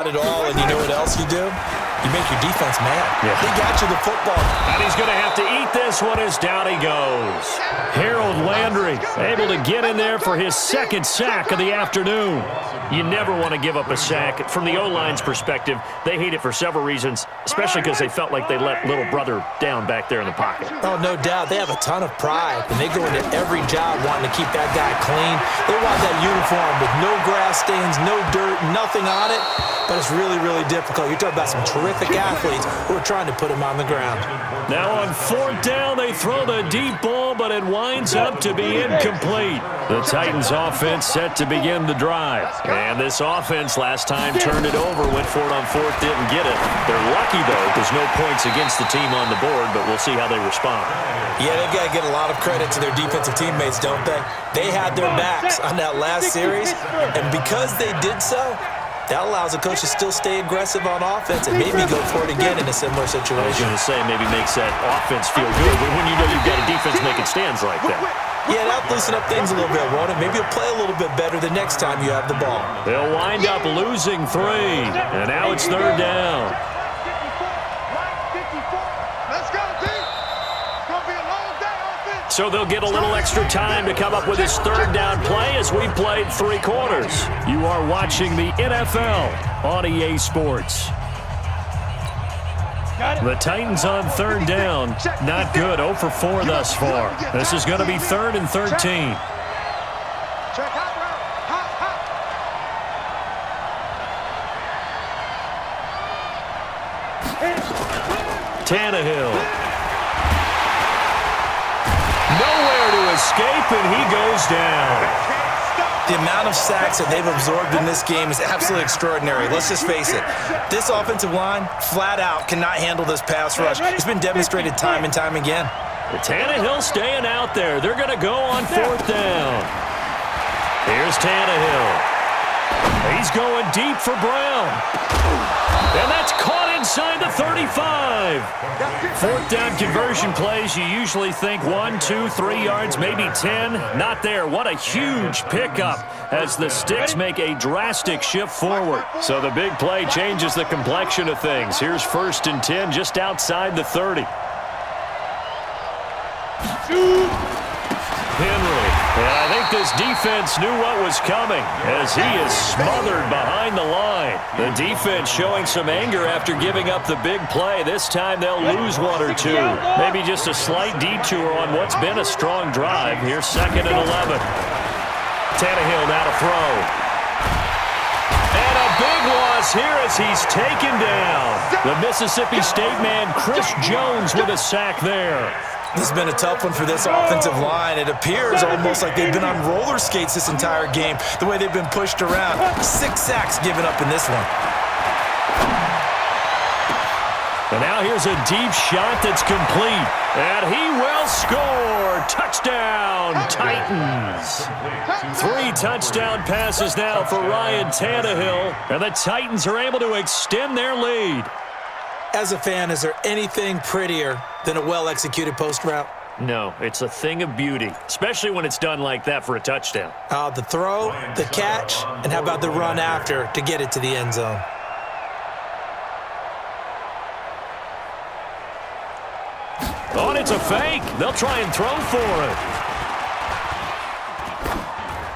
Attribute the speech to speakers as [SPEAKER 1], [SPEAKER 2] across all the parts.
[SPEAKER 1] At all, and you know what else you do? You make your defense mad.
[SPEAKER 2] Yeah.
[SPEAKER 1] They got you the football.
[SPEAKER 2] And he's going to have to eat this one as down he goes. Harold Landry able to get in there for his second sack of the afternoon. You never want to give up a sack. From the O-line's perspective, they hate it for several reasons, especially because they felt like they let little brother down back there in the pocket.
[SPEAKER 1] Oh, no doubt. They have a ton of pride, and they go into every job wanting to keep that guy clean. They want that uniform with no grass stains, no dirt, nothing on it. But it's really, really difficult. You're talking about some terrific athletes who are trying to put him on the ground.
[SPEAKER 2] Now on fourth down, they throw the deep ball, but it winds up to be incomplete. The Titans offense set to begin the drive. And this offense last time turned it over, went for it on fourth, didn't get it. They're lucky, though, because no points against the team on the board, but we'll see how they respond.
[SPEAKER 1] Yeah, they've got to get a lot of credit to their defensive teammates, don't they? They had their backs on that last series, and because they did so, that allows the coach to still stay aggressive on offense and maybe go for it again in a similar situation.
[SPEAKER 2] I was going to say maybe makes that offense feel good when you know you've got a defense making stands like that.
[SPEAKER 1] Yeah, that'll loosen up things a little bit, won't it? Maybe you'll play a little bit better the next time you have the ball.
[SPEAKER 2] They'll wind up losing 3, and now it's third down. So they'll get a little extra time to come up with this third down play as we played 3 quarters. You are watching the NFL on EA Sports. The Titans on third down. Not good. 0 for 4 thus far. This is going to be 3rd and 13. Tannehill. Nowhere to escape, and he goes down.
[SPEAKER 1] The amount of sacks that they've absorbed in this game is absolutely extraordinary. Let's just face it. This offensive line, flat out, cannot handle this pass rush. It's been demonstrated time and time again.
[SPEAKER 2] Tannehill staying out there. They're going to go on fourth down. Here's Tannehill. He's going deep for Brown. And that's caught inside the 35. Fourth down conversion plays, you usually think 1, 2, 3 yards, maybe 10. Not there. What a huge pickup as the Sticks make a drastic shift forward. So the big play changes the complexion of things. Here's 1st and 10 just outside the 30. Henry. And I think this defense knew what was coming as he is smothered behind the line. The defense showing some anger after giving up the big play. This time they'll lose 1 or 2. Maybe just a slight detour on what's been a strong drive. Here's 2nd and 11. Tannehill now to throw. And a big loss here as he's taken down. The Mississippi State man, Chris Jones, with a sack there.
[SPEAKER 1] This has been a tough one for this offensive line. It appears almost like they've been on roller skates this entire game, the way they've been pushed around. 6 sacks given up in this one.
[SPEAKER 2] And now here's a deep shot that's complete. And he will score. Touchdown, Titans. 3 touchdown passes now for Ryan Tannehill. And the Titans are able to extend their lead.
[SPEAKER 1] As a fan, is there anything prettier than a well-executed post route?
[SPEAKER 2] No, it's a thing of beauty, especially when it's done like that for a touchdown.
[SPEAKER 1] The throw, the catch, and how about the run after to get it to the end zone?
[SPEAKER 2] Oh, and it's a fake. They'll try and throw for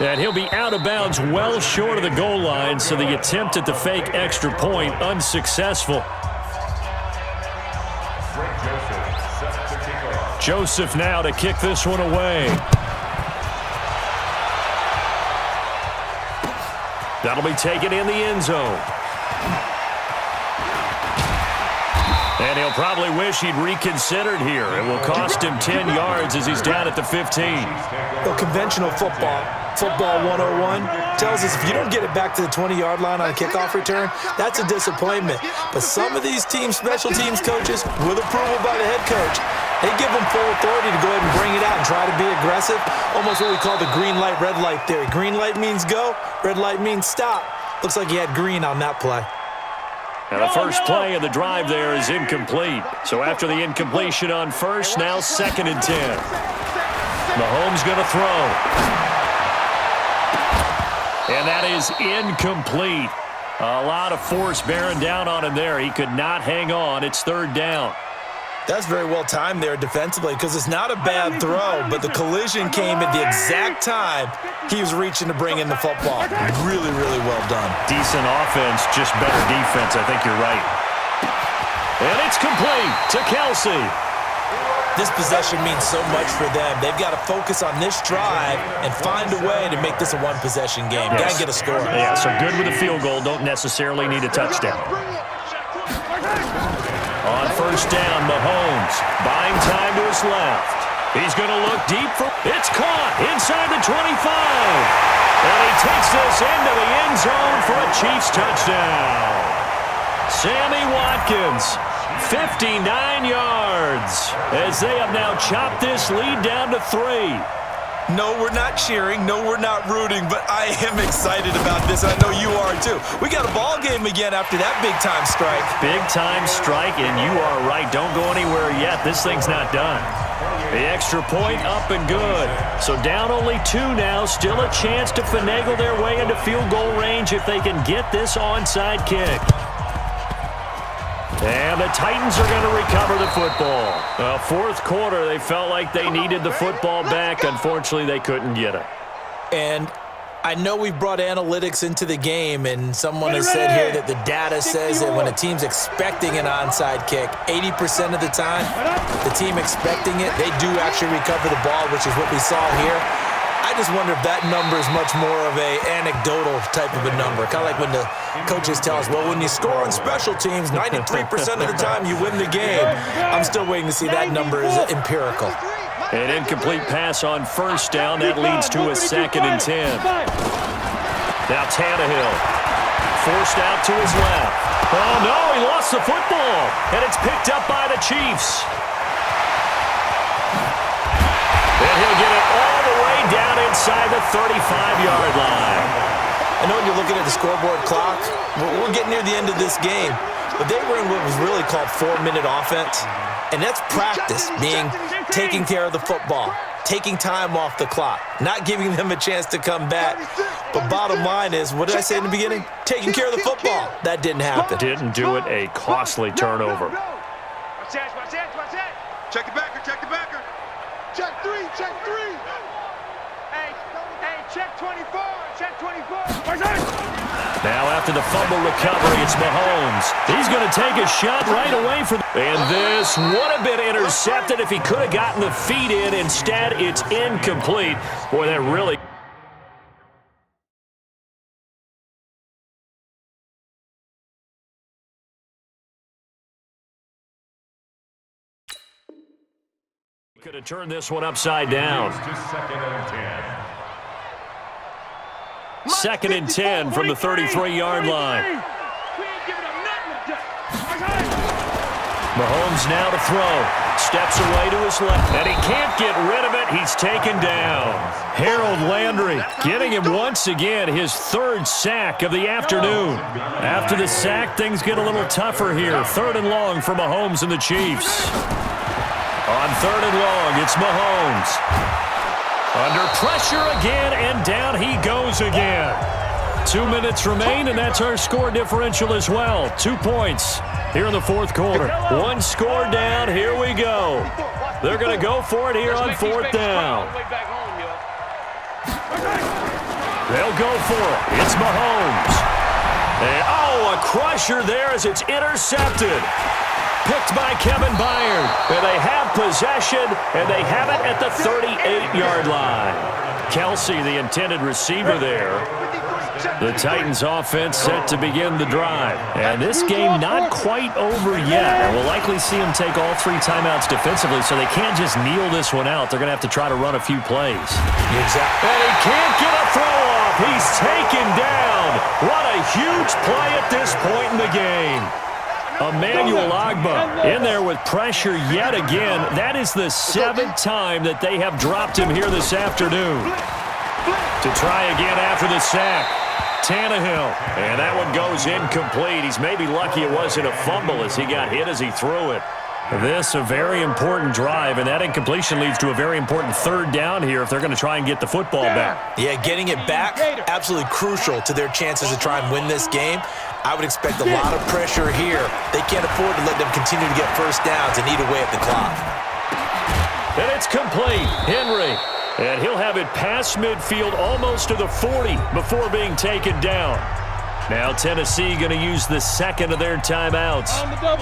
[SPEAKER 2] it. And he'll be out of bounds well short of the goal line, so the attempt at the fake extra point unsuccessful. Joseph now to kick this one away. That'll be taken in the end zone. And he'll probably wish he'd reconsidered here. It will cost him 10 yards as he's down at the 15.
[SPEAKER 1] Well, conventional football 101, tells us if you don't get it back to the 20-yard line on a kickoff return, that's a disappointment. But some of these teams, special teams coaches, with approval by the head coach, they give them full authority to go ahead and bring it out and try to be aggressive. Almost what we call the green light, red light theory. Green light means go, red light means stop. Looks like he had green on that play.
[SPEAKER 2] And the first play of the drive there is incomplete. So after the incompletion on first, now 2nd and 10. Mahomes going to throw. And that is incomplete. A lot of force bearing down on him there. He could not hang on. It's third down.
[SPEAKER 1] That's very well timed there defensively because it's not a bad throw, but the collision came at the exact time he was reaching to bring in the football. Really, really well done.
[SPEAKER 2] Decent offense, just better defense. I think you're right. And it's complete to Kelsey.
[SPEAKER 1] This possession means so much for them. They've got to focus on this drive and find a way to make this a one-possession game.
[SPEAKER 2] Yes.
[SPEAKER 1] Got to get a score.
[SPEAKER 2] Yeah, so good with a field goal. Don't necessarily need a touchdown. On first down, Mahomes buying time to his left. He's going to look deep for it's caught inside the 25. And he takes this into the end zone for a Chiefs touchdown. Sammy Watkins, 59 yards, as they have now chopped this lead down to 3.
[SPEAKER 1] No, we're not cheering. No, we're not rooting, but I am excited about this. I know you are, too. We got a ball game again after that big-time strike.
[SPEAKER 2] Big-time strike, and you are right. Don't go anywhere yet. This thing's not done. The extra point up and good. So down only 2 now. Still a chance to finagle their way into field goal range if they can get this onside kick. And the Titans are going to recover the football. Fourth quarter, they felt like they needed the football back. Unfortunately, they couldn't get it.
[SPEAKER 1] And I know we've brought analytics into the game, and someone has said here that the data says that when a team's expecting an onside kick, 80% of the time, the team expecting it, they do actually recover the ball, which is what we saw here. I just wonder if that number is much more of a anecdotal type of a number. Kind of like when the coaches tell us, well, when you score on special teams, 93% of the time you win the game. I'm still waiting to see that number is empirical.
[SPEAKER 2] An incomplete pass on first down. That leads to a 2nd and 10. Now Tannehill forced out to his left. Oh, no, he lost the football. And it's picked up by the Chiefs. And he'll get it all the way down inside the 35-yard line.
[SPEAKER 1] I know when you're looking at the scoreboard clock, we're getting near the end of this game, but they were in what was really called 4-minute offense, and that's practice, being taking care of the football, taking time off the clock, not giving them a chance to come back. But bottom line is, what did I say in the beginning? Taking care of the football. That didn't happen.
[SPEAKER 2] Didn't do it, a costly turnover.
[SPEAKER 3] Watch that. Check the backer, check the backer. Check 3. Hey, check 24, check 24.
[SPEAKER 2] Now after the fumble recovery, it's Mahomes. He's going to take a shot right away from. And this would have been intercepted if he could have gotten the feet in. Instead, it's incomplete. Boy, that really. Could have turned this one upside down. 2nd and 10 from the 33-yard line. Mahomes now to throw. Steps away to his left. And he can't get rid of it. He's taken down. Harold Landry getting him once again his 3rd sack of the afternoon. After the sack, things get a little tougher here. 3rd and long for Mahomes and the Chiefs. On 3rd and long, it's Mahomes. Under pressure again, and down he goes again. 2 minutes remain, and that's our score differential as well. 2 points here in the fourth quarter. 1 score down. Here we go. They're going to go for it here on 4th down. They'll go for it. It's Mahomes. And, a crusher there as it's intercepted. Picked by Kevin Byard. And they have possession, and they have it at the 38-yard line. Kelsey, the intended receiver there. The Titans offense set to begin the drive. And this game not quite over yet. And we'll likely see them take all 3 timeouts defensively, so they can't just kneel this one out. They're going to have to try to run a few plays.
[SPEAKER 1] Exactly.
[SPEAKER 2] And he can't get a throw off. He's taken down. What a huge play at this point in the game. Emmanuel Ogbah in there with pressure yet again. That is the 7th time that they have dropped him here this afternoon. To try again after the sack. Tannehill. And that one goes incomplete. He's maybe lucky it wasn't a fumble as he got hit as he threw it. This a very important drive, and that incompletion leads to a very important third down here if they're going to try and get the football back.
[SPEAKER 1] Yeah, getting it back, absolutely crucial to their chances to try and win this game. I would expect a lot of pressure here. They can't afford to let them continue to get first downs and eat away at the clock.
[SPEAKER 2] And it's complete. Henry. And he'll have it past midfield almost to the 40 before being taken down. Now Tennessee going to use the second of their timeouts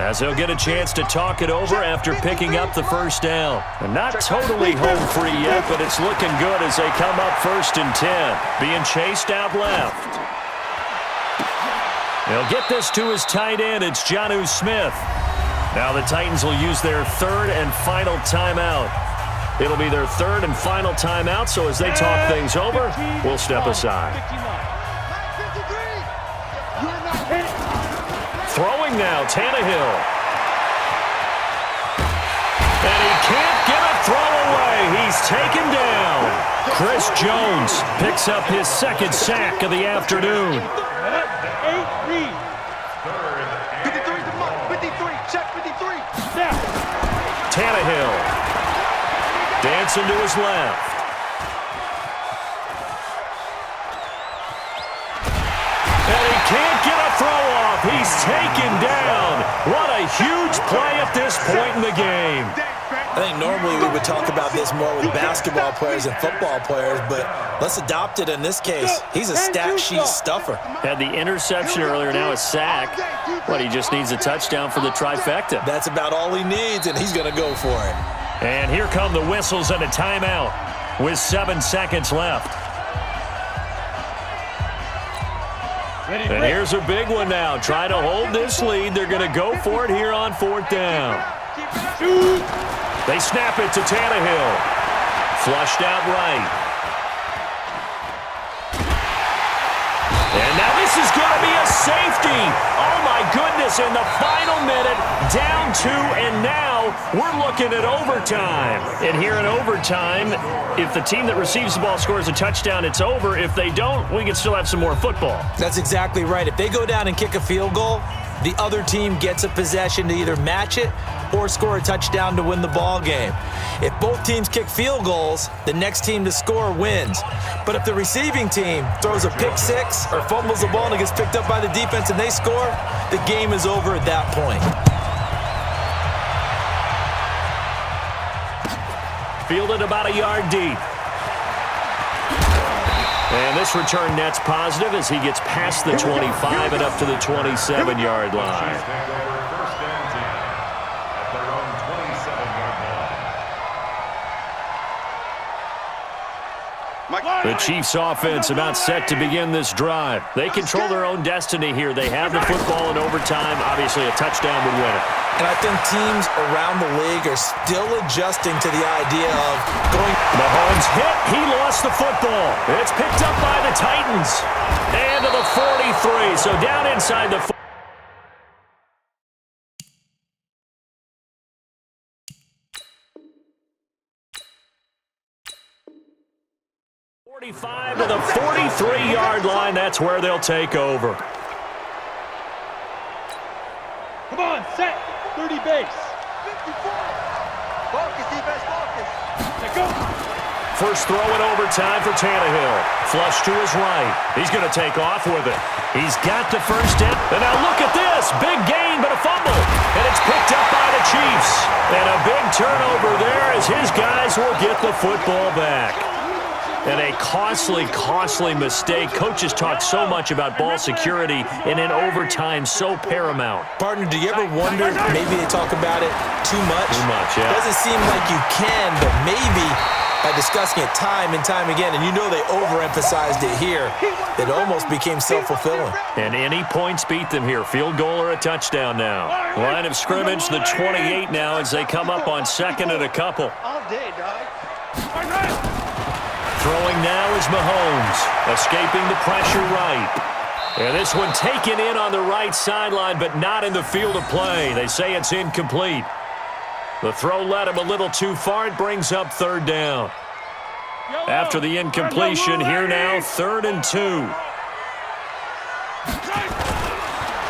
[SPEAKER 2] as they'll get a chance to talk it over after picking up the first down. And not totally home free yet, but it's looking good as they come up 1st and 10. Being chased out left. They'll get this to his tight end. It's Jonnu Smith. Now the Titans will use their third and final timeout. It'll be their third and final timeout, so as they talk things over, we'll step aside. Throwing now, Tannehill. And he can't get a throw away. He's taken down. Chris Jones picks up his second sack of the afternoon.
[SPEAKER 3] 53, check 53.
[SPEAKER 2] Tannehill dancing to his left. And he can't get a throw off. He's taken down. What a huge play at this point in the game.
[SPEAKER 1] I think normally we would talk about this more with basketball players and football players, but let's adopt it in this case. He's a stat sheet stuffer.
[SPEAKER 2] Had the interception earlier, now a sack. What, he just needs a touchdown for the trifecta.
[SPEAKER 1] That's about all he needs, and he's going to go for it.
[SPEAKER 2] And here come the whistles and a timeout with 7 seconds left. And here's a big one now. Trying to hold this lead. They're going to go for it here on 4th down. They snap it to Tannehill. Flushed out right. And now this is going to be a safety. Oh, my goodness. In the final minute, down 2, and now we're looking at overtime. And here in overtime, if the team that receives the ball scores a touchdown, it's over. If they don't, we can still have some more football.
[SPEAKER 1] That's exactly right. If they go down and kick a field goal, the other team gets a possession to either match it or score a touchdown to win the ball game. If both teams kick field goals, the next team to score wins. But if the receiving team throws a pick six or fumbles the ball and it gets picked up by the defense and they score, the game is over at that point.
[SPEAKER 2] Fielded about a yard deep. And this return net's positive as he gets past the 25 and up to the 27-yard line. The Chiefs offense about set to begin this drive. They control their own destiny here. They have the football in overtime. Obviously, a touchdown would win it.
[SPEAKER 1] And I think teams around the league are still adjusting to the idea of going.
[SPEAKER 2] Mahomes hit. He lost the football. It's picked up by the Titans. And to the 43. So down inside the 45 to the 43-yard line. That's where they'll take over.
[SPEAKER 4] Come on, set. 30 base.
[SPEAKER 3] 54. Focus, defense, focus.
[SPEAKER 4] Let go.
[SPEAKER 2] First throw in overtime for Tannehill. Flush to his right. He's going to take off with it. He's got the first down. And now look at this. Big gain, but a fumble. And it's picked up by the Chiefs. And a big turnover there as his guys will get the football back. And a costly, costly mistake. Coaches talk so much about ball security, and in overtime, so paramount.
[SPEAKER 1] Partner, do you ever wonder, maybe they talk about it too much?
[SPEAKER 2] Too much, yeah.
[SPEAKER 1] Doesn't seem like you can, but maybe by discussing it time and time again, and you know they overemphasized it here, it almost became self-fulfilling.
[SPEAKER 2] And any points beat them here. Field goal or a touchdown now. Line of scrimmage, the 28 now as they come up on second and a couple.
[SPEAKER 3] All day, dog.
[SPEAKER 2] Throwing now is Mahomes, escaping the pressure right. And this one taken in on the right sideline, but not in the field of play. They say it's incomplete. The throw led him a little too far. It brings up third down. After the incompletion, here now, 3rd and 2.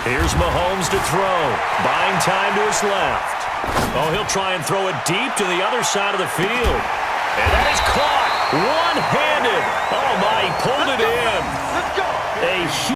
[SPEAKER 2] Here's Mahomes to throw. Buying time to his left. Oh, he'll try and throw it deep to the other side of the field. And that is caught one-handed. Oh, my, he pulled it in.
[SPEAKER 3] Let's go.
[SPEAKER 2] A